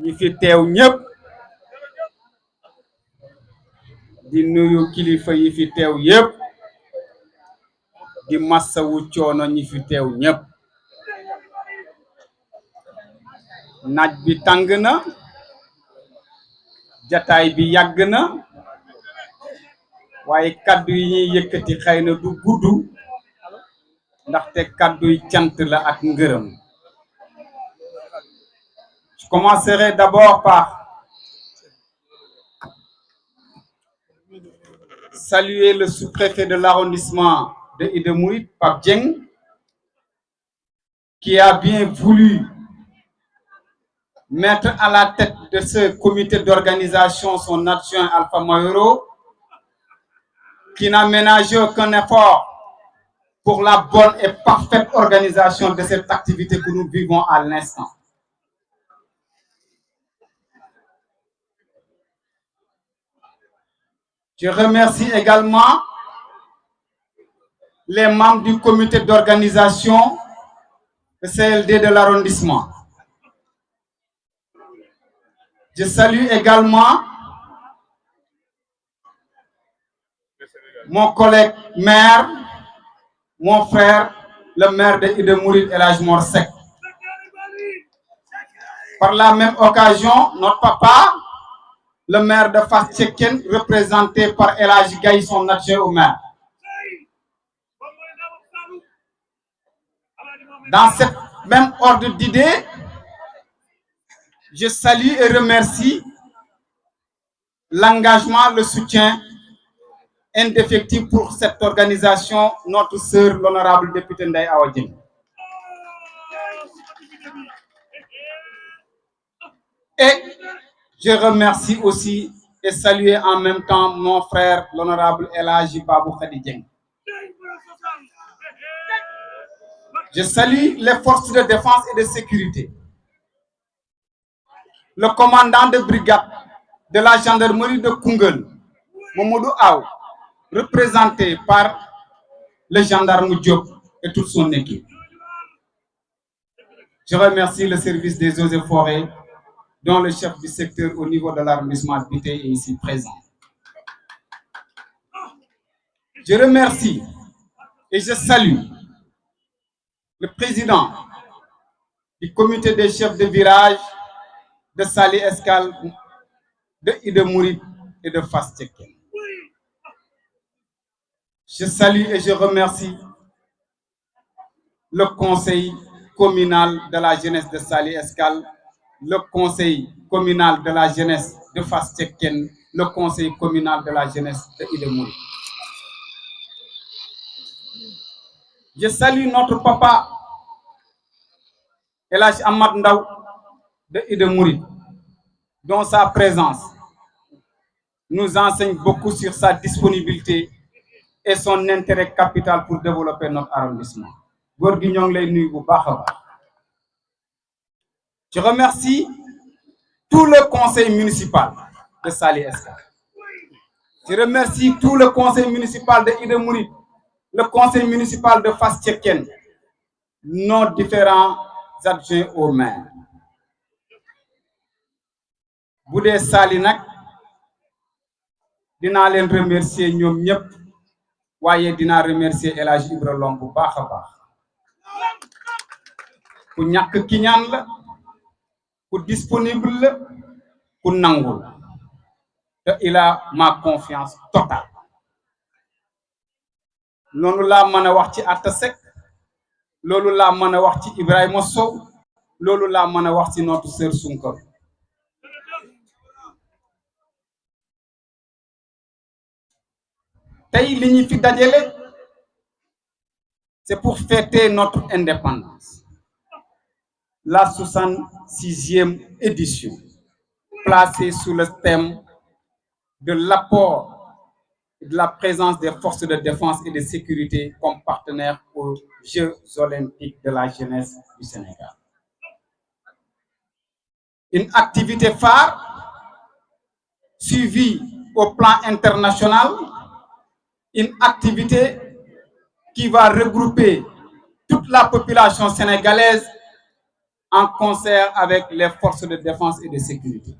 ñi fi teew ñëpp di nuyu kilifa yi fi teew yëpp di massawu coono ñi fi teew ñëpp naaj bi tàng na jataay bi yàgg na waaye kaddu yi ñuy yëkkati xëy na du gudd ndaxte kadduy cant la ak ngërëm. Je commencerai d'abord par saluer le sous-préfet de l'arrondissement de Ida Mouride, Pape Dieng, qui a bien voulu mettre à la tête de ce comité d'organisation son adjoint Alpha Mayoro, qui n'a ménagé aucun effort pour la bonne et parfaite organisation de cette activité que nous vivons à l'instant. Je remercie également les membres du comité d'organisation de CLD de l'arrondissement. Je salue également mon collègue maire, mon frère, le maire de Ida Mouride, El Hadj Mor Seck. Par la même occasion, notre papa, le maire de Fass Cekkeen, représenté par El Hadj Gaye, son adjoint au maire. Dans cette même ordre d'idées, je salue et remercie l'engagement, le soutien indéfectible pour cette organisation, notre sœur, l'honorable député Ndeye Awa Dieng. Et je remercie aussi et salue en même temps mon frère, l'honorable El Hadji Babou Khady Dieng. Je salue les forces de défense et de sécurité. Le commandant de brigade de la gendarmerie de Koungheul, Mamadou Aw, représenté par le gendarme Diop et toute son équipe. Je remercie le service des eaux et forêts, dont le chef du secteur au niveau de l'arrondissement de Biteye est ici présent. Je remercie et je salue le président du comité des chefs de village de Saly Escale, de Ida Mouride et de Fass Cekkeen. Je salue et je remercie le conseil communal de la jeunesse de Saly Escale, le conseil communal de la jeunesse de Fass Cekkeen, le conseil communal de la jeunesse de Ida Mouride. Je salue notre papa El Hadj Amad Ndaw de Ida Mouride, dont sa présence nous enseigne beaucoup sur sa disponibilité et son intérêt capital pour développer notre arrondissement. Góor gi ñoo ngi lay nuyu bu baax a baax. Je remercie tout le conseil municipal de Saly Escale. Je remercie tout le conseil municipal de Ida Mouride, le conseil municipal de Fass Cekkeen, nos différents adjoints au maire. Bu dee Saly nag dinaa leen remercier ñoom ñëpp, waaye dinaa remercier El Hadj Ibra Lom bu baax a baax. Ku ñàkk ki ñaan la, ku disponible la, ku nangul, te il a ma confiance totale. Noonu laa mën a wax ci Atta Seck, loolu laa mën a wax ci Ibrahima Sow, loolu laa mën a wax ci notre sœur Sunkar. Tey li ñu fi dajale, c'est pour fêter notre indépendance. La 66e édition, placée sous le thème de l'apport et de la présence des forces de défense et de sécurité comme partenaires aux Jeux olympiques de la jeunesse du Sénégal. Une activité phare suivie au plan international, une activité qui va regrouper toute la population sénégalaise en concert avec les forces de défense et de sécurité.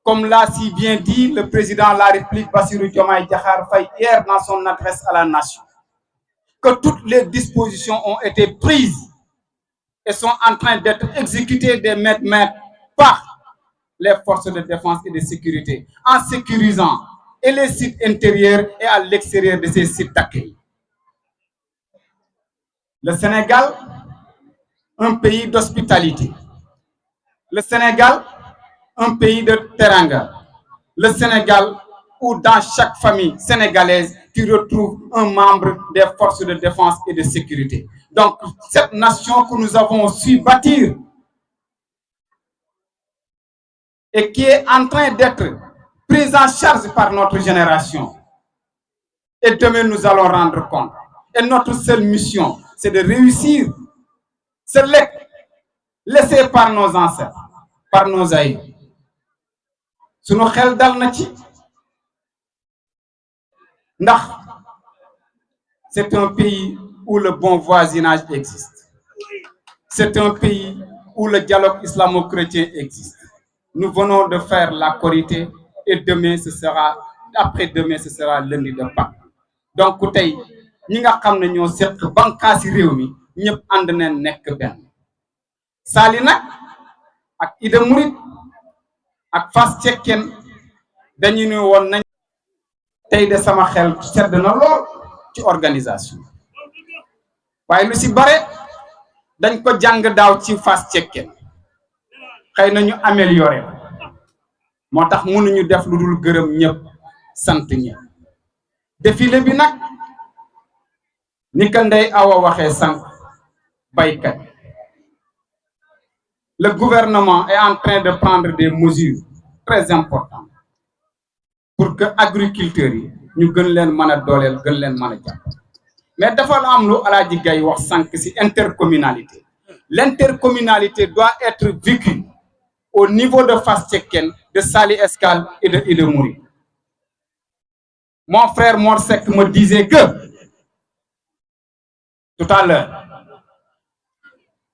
Comme l'a si bien dit le président de la République, Bassirou Diomaye Diakhar Faye, hier dans son adresse à la nation, que toutes les dispositions ont été prises et sont en train d'être exécutées des maîtres par les forces de défense et de sécurité, en sécurisant et les sites intérieurs et à l'extérieur de ces sites d'accueil. Le Sénégal, un pays d'hospitalité. Le Sénégal, un pays de teranga. Le Sénégal, où dans chaque famille sénégalaise, tu retrouves un membre des forces de défense et de sécurité. Donc, cette nation que nous avons su bâtir et qui est en train d'être prise en charge par notre génération. Et demain, nous allons rendre compte. Et notre seule mission, c'est de réussir ce legs laissé par nos ancêtres, par nos aïeux. Sunu xel dal na ci ndax c'est un pays où le bon voisinage existe. C'est un pays où le dialogue islamo-chrétien existe. Nous venons de faire la Korité et demain ce sera, après-demain ce sera lundi de Pâques. Donc tey ñi nga xam ne ñoo seq bànqaasi réew mi ñëpp ànd nañ nekk benn. Saly nag ak Ida Mouride ak Fass Cekkeen dañu ne woon nañ tey de sama xel sedd na lool ci organisation waaye lu si bare dañ ko jàng daaw ci Fass Cekkeen xëy na ñu amélioré moo tax mënuñu def lu dul gërëm ñëpp sant ñëpp. Défilé bi nag ni ka Ndeye Awa waxee sànq baykat le gouvernement est en train de prendre des mesures très importantes pour que agriculteurs yi ñu gën leen mën a dooleel gën leen mën a jàpp mais dafa am lu Alaaji Gaye wax sànq ci intercommunalité. L'intercommunalité doit être vécue au niveau de Fass Cekkeen, de Saly Escale et de Ida Mouride. Mon frère Mor Seck me disait que tout à l'heure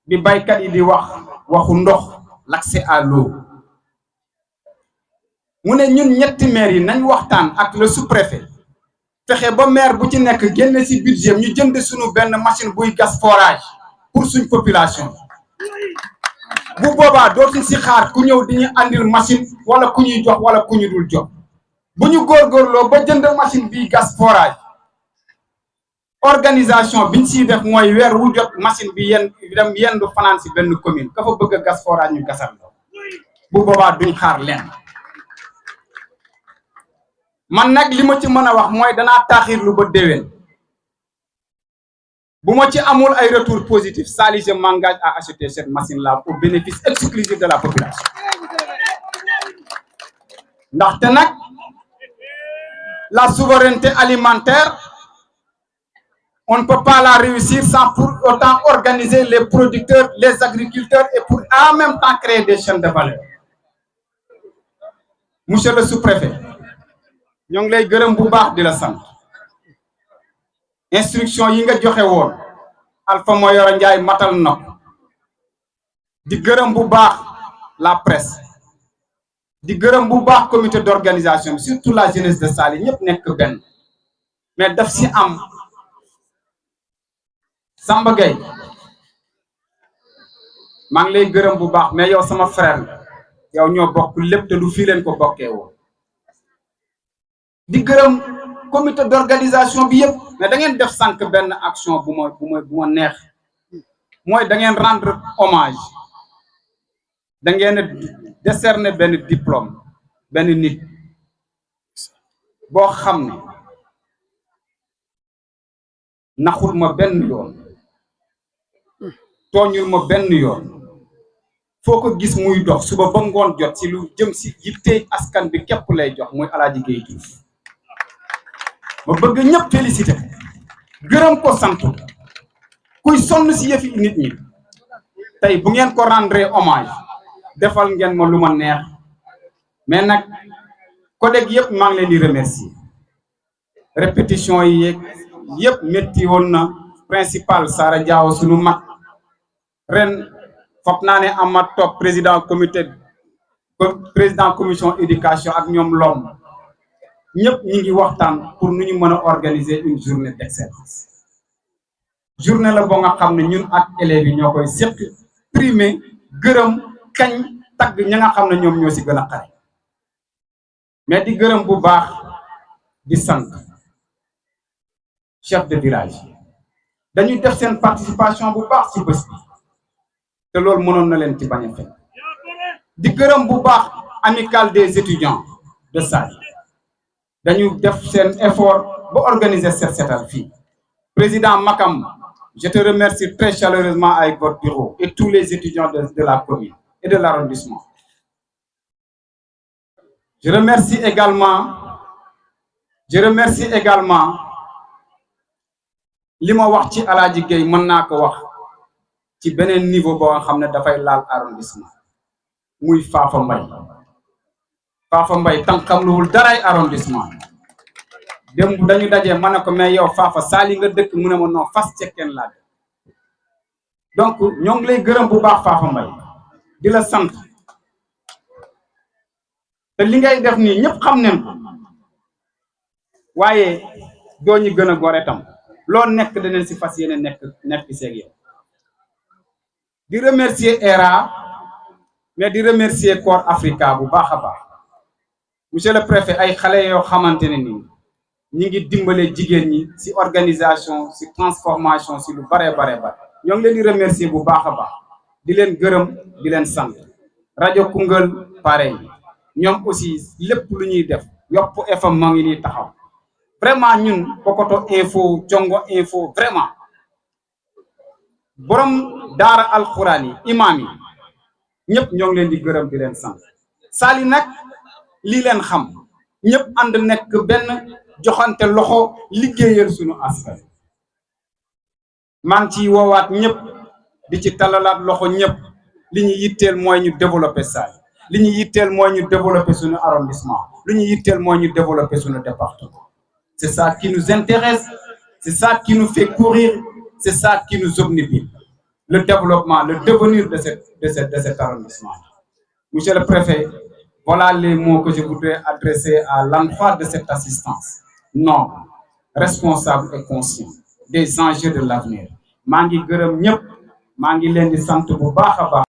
bi baykat yi di waxu ndox l'accès à l'eau mu ne ñun ñetti maire yi nañ waxtaan ak le sous-préfet fexe ba maire bu ci nekk génne ci budget ñu jënd suñu benn machine buy gas forage pour suñ population bu boobaa dootuñ ci xaar ku ñëw di ñu andil machine wala ku ñuy jox wala ku ñu dul jox bu ñu góorgóorloo ba jënd machine bi gas forage organisation biñ ciy def mooy weer wu jot machine bi yendu fanaan ci benn commune ka fa bëgg a gas forage ñu gasal bu boobaa duñ xaar leen. Man nag li ma ci mën a wax mooy danaa taaxirlu ba déwén bu ma ci amul ay retour positif Saly je m'engage à acheter cette machine là au bénéfice exclusif de la population ndaxte nag la souveraineté alimentaire on ne peut pas la réussir sans pour autant organiser les producteurs, les agriculteurs et pour en même temps créer des chaînes de valeur. Monsieur le sous-préfet ñoo ngi lay gërëm bu baax di la sant instruction yi nga joxe woon Alpha Mayoro Ndiaye matal na di gërëm bu baax la presse di gërëm bu baax comité d'organisation surtout la jeunesse de Saly ñëpp nekk benn mais daf si am Samba Gueye maa ngi lay gërëm bu baax mais yow sama frère yow ñoo bokk lépp te du fii leen ko bokkee woon di gërëm comité d'organisation bi yëpp mais da ngeen def sànq benn action bu ma neex mooy da ngeen rendre hommage da ngeen décerner benn diplôme benn nit boo xam ne naxul ma benn yoon tooñul ma benn yoon foo ko gis muy dox suba ba ngoon jot ci lu jëm ci yittey askan bi képp lay jox muy Alaaji Gaye Diouf ma bëgg ñëpp félicité gërëm ko sant kuy sonn ci yëfi nit ñi tey bu ngeen ko rendre hommage defal ngeen ma lu ma neex mais nag collègue yëpp maa ngi leen di remercier répétition yi yëpp métti woon na principal Sara Diaw sunu mag ren foog naa ne Amath Top président commission éducation ak ñoom lom ñëpp ñi ngi waxtaan pour nu ñu mën a organiser une journée d'excellence journée la boo nga xam ne ñun ak élèves yi ñoo koy seq primé gërëm kañ tagg ña nga xam ne ñoom ñoo si gën a xare mais di gërëm bu baax di sant chef de village dañuy def seen participation bu baax ci bés bi te loolu mënoon na leen ci bañ a fekk di gërëm bu baax amicale des étudiants de Saly dañu def seen effort ba organiser set setal fii président Makam je te remercie très chaleureusement avec votre bureau et tous les étudiants de la commune et de l'arrondissement. Je remercie également li ma wax ci Alaaji Gueye mën naa ko wax ci beneen niveau boo nga xam ne dafay laal arrondissement muy Fafa Mbaye tànqamluwul daray arrondissement démb dañu dajee ma ne ko mais yow Fafa Saly nga dëkk mu ne ma non fas cekkeen laa donc ñoo ngi lay gërëm bu baax Fafa Mbaye di la sant te li ngay def nii ñëpp xam nañ ko waaye doo ñu gën a gore tam loo nekk danañ si fas yéene nekk seeg yow di remercier ERA mais di remercier Corps Africa bu baax a baax monsieur le préfet ay xale yoo xamante ne nii ñi ngi dimbale jigéen ñi si organisation si transformation si lu bare ñoo ngi leen di remercier bu baax a baax di leen gërëm di leen sant rajo Koungheul pareil ñoom aussi lépp lu ñuy def Yopp FM moo ngi nii taxaw vraiment ñun Kokoto info Congo info vraiment borom daara alxuraan yi imaam yi ñëpp ñoo ngi leen di gërëm di leen sant Saly nag lii leen xam ñëpp ànd nekk benn joxante loxo liggéeyal suñu askan maa ngi ciy woowaat ñëpp di ci talalaat loxo ñëpp li ñu yitteel mooy ñu développer Saly li ñu yitteel mooy ñu développer suñu arrondissement li ñu yitteel mooy ñu développer suñu département c'est ça qui nous intéresse c'est ça qui nous fait courir c'est ça qui nous obnubile le développement le devenir de cet arrondissement. Monsieur le préfet, voilà les mots que je voudrais adresser à l'endroit de cette assistance noble, responsable et conscient des enjeux de l'avenir. maa ngi gërëm ñëpp maa ngi leen di sant bu baax a baax